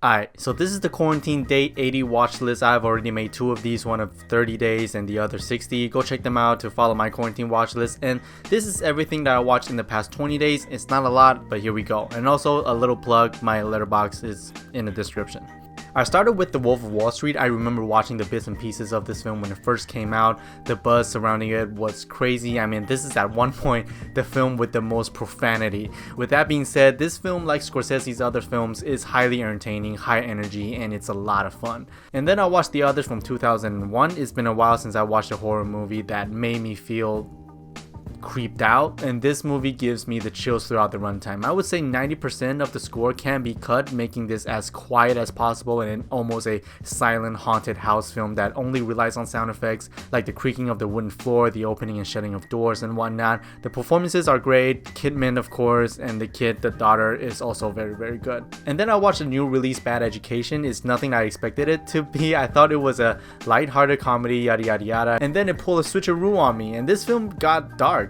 Alright, so this is the quarantine Day.80 watch list. I've already made 2 of these, one of 30 days and the other 60. Go check them out to follow my quarantine watch list. And this is everything that I watched in the past 20 days. It's not a lot, but here we go. And also a little plug, my Letterboxd is in the description. I started with The Wolf of Wall Street. I remember watching the bits and pieces of this film when it first came out. The buzz surrounding it was crazy. I mean, this is at one point the film with the most profanity. With that being said, this film, like Scorsese's other films, is highly entertaining, high energy, and it's a lot of fun. And then I watched the others from 2001. It's been a while since I watched a horror movie that made me feel creeped out, and this movie gives me the chills throughout the runtime. I would say 90% of the score can be cut, making this as quiet as possible and almost a silent haunted house film that only relies on sound effects like the creaking of the wooden floor, the opening and shutting of doors and whatnot. The performances are great. Kidman, of course, and the daughter, is also very, very good. And then I watched the new release Bad Education. It's nothing I expected it to be. I thought it was a light-hearted comedy, yada yada yada, and then it pulled a switcheroo on me, and this film got dark.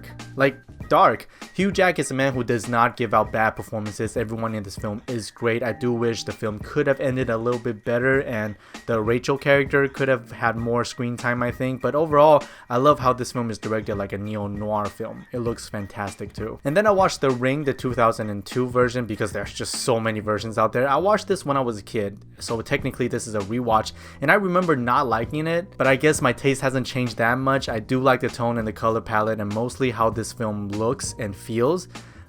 Dark. Hugh Jack is a man who does not give out bad performances. Everyone in this film is great. I do wish the film could have ended a little bit better and the Rachel character could have had more screen time, I think. But overall, I love how this film is directed like a neo-noir film. It looks fantastic too. And then I watched The Ring, the 2002 version, because there's just so many versions out there. I watched this when I was a kid, so technically this is a rewatch, and I remember not liking it, but I guess my taste hasn't changed that much. I do like the tone and the color palette and mostly how this film looks and feels,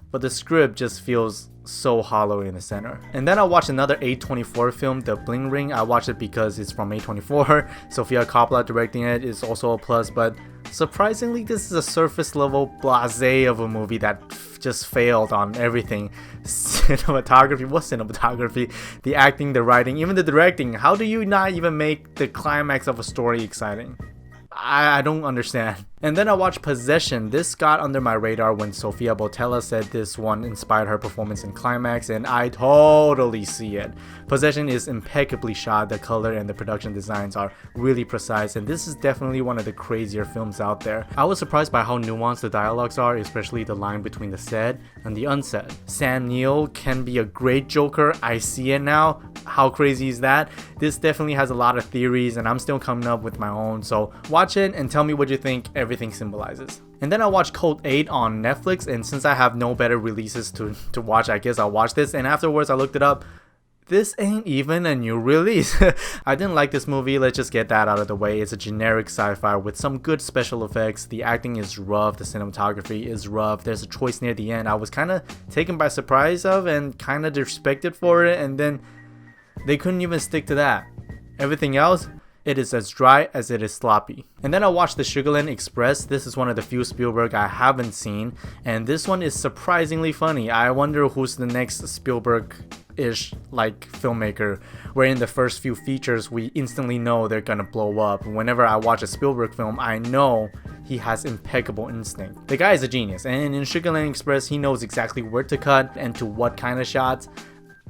but the script just feels so hollow in the center. And then I watched another A24 film, The Bling Ring. I watched it because it's from A24. Sofia Coppola directing it is also a plus, but surprisingly this is a surface level blasé of a movie that just failed on everything. Cinematography, the acting, the writing, even the directing. How do you not even make the climax of a story exciting? I don't understand. And then I watched Possession. This got under my radar when Sofia Boutella said this one inspired her performance in Climax, and I totally see it. Possession is impeccably shot. The color and the production designs are really precise, and this is definitely one of the crazier films out there. I was surprised by how nuanced the dialogues are, especially the line between the said and the unsaid. Sam Neill can be a great Joker. I see it now. How crazy is that? This definitely has a lot of theories, and I'm still coming up with my own, so watch it and tell me what you think everything symbolizes. And then I watched Code 8 on Netflix, and since I have no better releases to watch, I guess I'll watch this. And afterwards I looked it up. This ain't even a new release. I didn't like this movie, let's just get that out of the way. It's a generic sci-fi with some good special effects. The acting is rough, the cinematography is rough. There's a choice near the end I was kind of taken by surprise of and kind of disrespected for it, and then they couldn't even stick to that. Everything else, it is as dry as it is sloppy. And then I watched the Sugarland Express. This is one of the few Spielberg I haven't seen, and this one is surprisingly funny. I wonder who's the next Spielberg-ish like filmmaker, where in the first few features we instantly know they're gonna blow up. Whenever I watch a Spielberg film, I know he has impeccable instinct. The guy is a genius, and in Sugarland Express he knows exactly where to cut and to what kind of shots.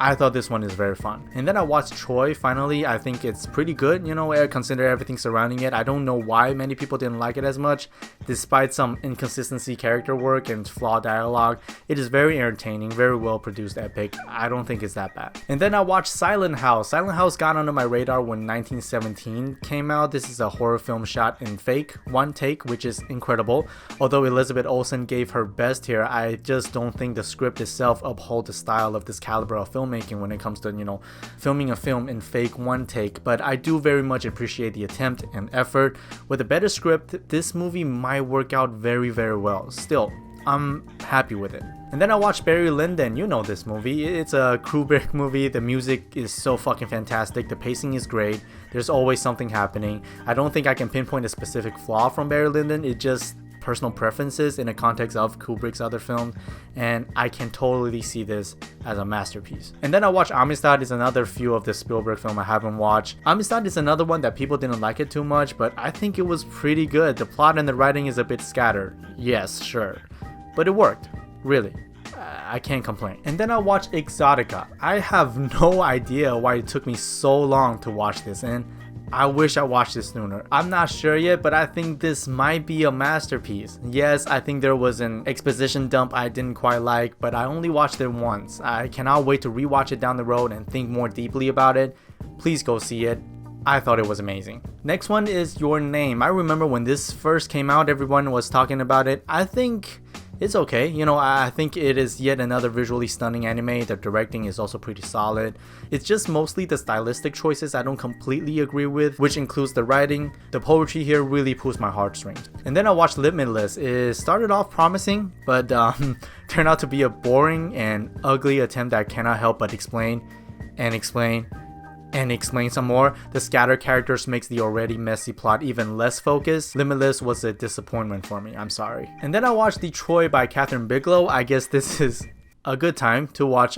I thought this one is very fun. And then I watched Troy finally. I think it's pretty good, consider everything surrounding it. I don't know why many people didn't like it as much. Despite some inconsistency character work and flawed dialogue, it is very entertaining, very well produced epic. I don't think it's that bad. And then I watched Silent House. Silent House got under my radar when 1917 came out. This is a horror film shot in one take, which is incredible. Although Elizabeth Olsen gave her best here, I just don't think the script itself upholds the style of this caliber of filmmaking when it comes to filming a film in one take, but I do very much appreciate the attempt and effort. With a better script, this movie might work out very, very well. Still, I'm happy with it. And then I watched Barry Lyndon. You know this movie. It's a Kubrick movie. The music is so fucking fantastic. The pacing is great. There's always something happening. I don't think I can pinpoint a specific flaw from Barry Lyndon. It just personal preferences in the context of Kubrick's other films, and I can totally see this as a masterpiece. And then I watched Amistad. Is another few of the Spielberg film I haven't watched. Amistad is another one that people didn't like it too much, but I think it was pretty good. The plot and the writing is a bit scattered. Yes, sure, but it worked, really. I can't complain. And then I watched Exotica. I have no idea why it took me so long to watch this, and I wish I watched this sooner. I'm not sure yet, but I think this might be a masterpiece. Yes, I think there was an exposition dump I didn't quite like, but I only watched it once. I cannot wait to rewatch it down the road and think more deeply about it. Please go see it. I thought it was amazing. Next one is Your Name. I remember when this first came out, everyone was talking about it. I think it's okay. You know, I think it is yet another visually stunning anime. The directing is also pretty solid. It's just mostly the stylistic choices I don't completely agree with, which includes the writing. The poetry here really pulls my heartstrings. And then I watched Limitless. It started off promising, but turned out to be a boring and ugly attempt that cannot help but explain some more. The scattered characters makes the already messy plot even less focused. Limitless was a disappointment for me, I'm sorry. And then I watched Detroit by Kathryn Bigelow. I guess this is a good time to watch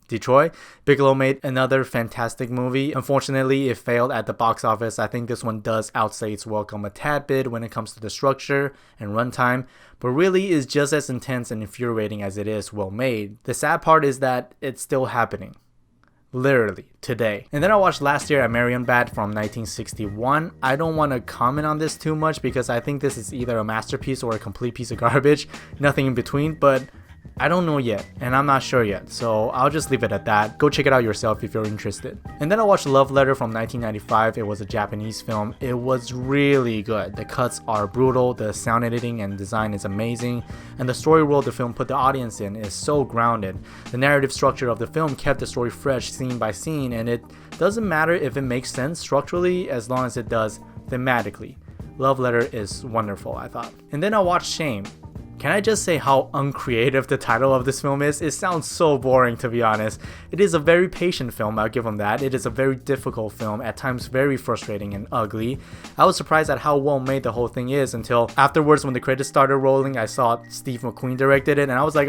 Detroit. Bigelow made another fantastic movie. Unfortunately, it failed at the box office. I think this one does outstay its welcome a tad bit when it comes to the structure and runtime, but really is just as intense and infuriating as it is well made. The sad part is that it's still happening. Literally today. And then I watched last year at Marienbad from 1961. I don't want to comment on this too much because I think this is either a masterpiece or a complete piece of garbage, nothing in between, but I don't know yet, and I'm not sure yet, so I'll just leave it at that. Go check it out yourself if you're interested. And then I watched Love Letter from 1995. It was a Japanese film. It was really good. The cuts are brutal, the sound editing and design is amazing, and the story world the film put the audience in is so grounded. The narrative structure of the film kept the story fresh scene by scene, and it doesn't matter if it makes sense structurally as long as it does thematically. Love Letter is wonderful, I thought. And then I watched Shame. Can I just say how uncreative the title of this film is? It sounds so boring, to be honest. It is a very patient film, I'll give them that. It is a very difficult film, at times very frustrating and ugly. I was surprised at how well made the whole thing is until afterwards when the credits started rolling, I saw Steve McQueen directed it and I was like,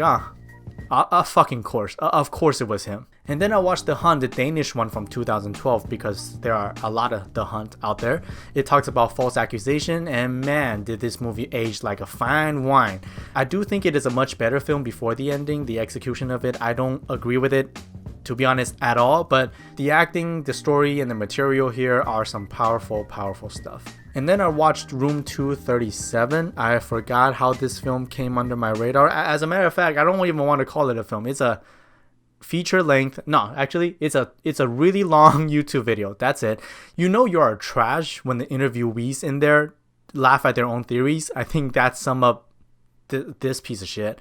fucking course. Of course it was him. And then I watched The Hunt, the Danish one from 2012, because there are a lot of The Hunt out there. It talks about false accusation, and man, did this movie age like a fine wine. I do think it is a much better film before the ending. The execution of it, I don't agree with it, to be honest, at all, but the acting, the story, and the material here are some powerful stuff. And then I watched Room 237. I forgot how this film came under my radar. As a matter of fact, I don't even want to call it a film. It's a feature length. No, actually, it's a really long YouTube video. That's it. You know you are trash when the interviewees in there laugh at their own theories. I think that sums up this piece of shit.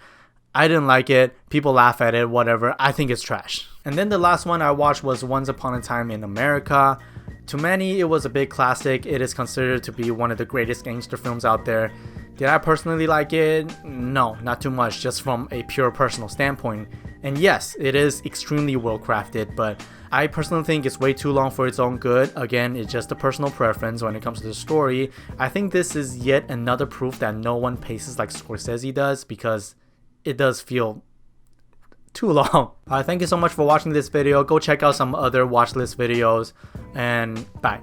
I didn't like it. People laugh at it, whatever. I think it's trash. And then the last one I watched was Once Upon a Time in America. To many, it was a big classic. It is considered to be one of the greatest gangster films out there. Did I personally like it? No, not too much, just from a pure personal standpoint. And yes, it is extremely well crafted, but I personally think it's way too long for its own good. Again, it's just a personal preference when it comes to the story. I think this is yet another proof that no one paces like Scorsese does, because it does feel too long. Thank you so much for watching this video. Go check out some other watch list videos, and bye.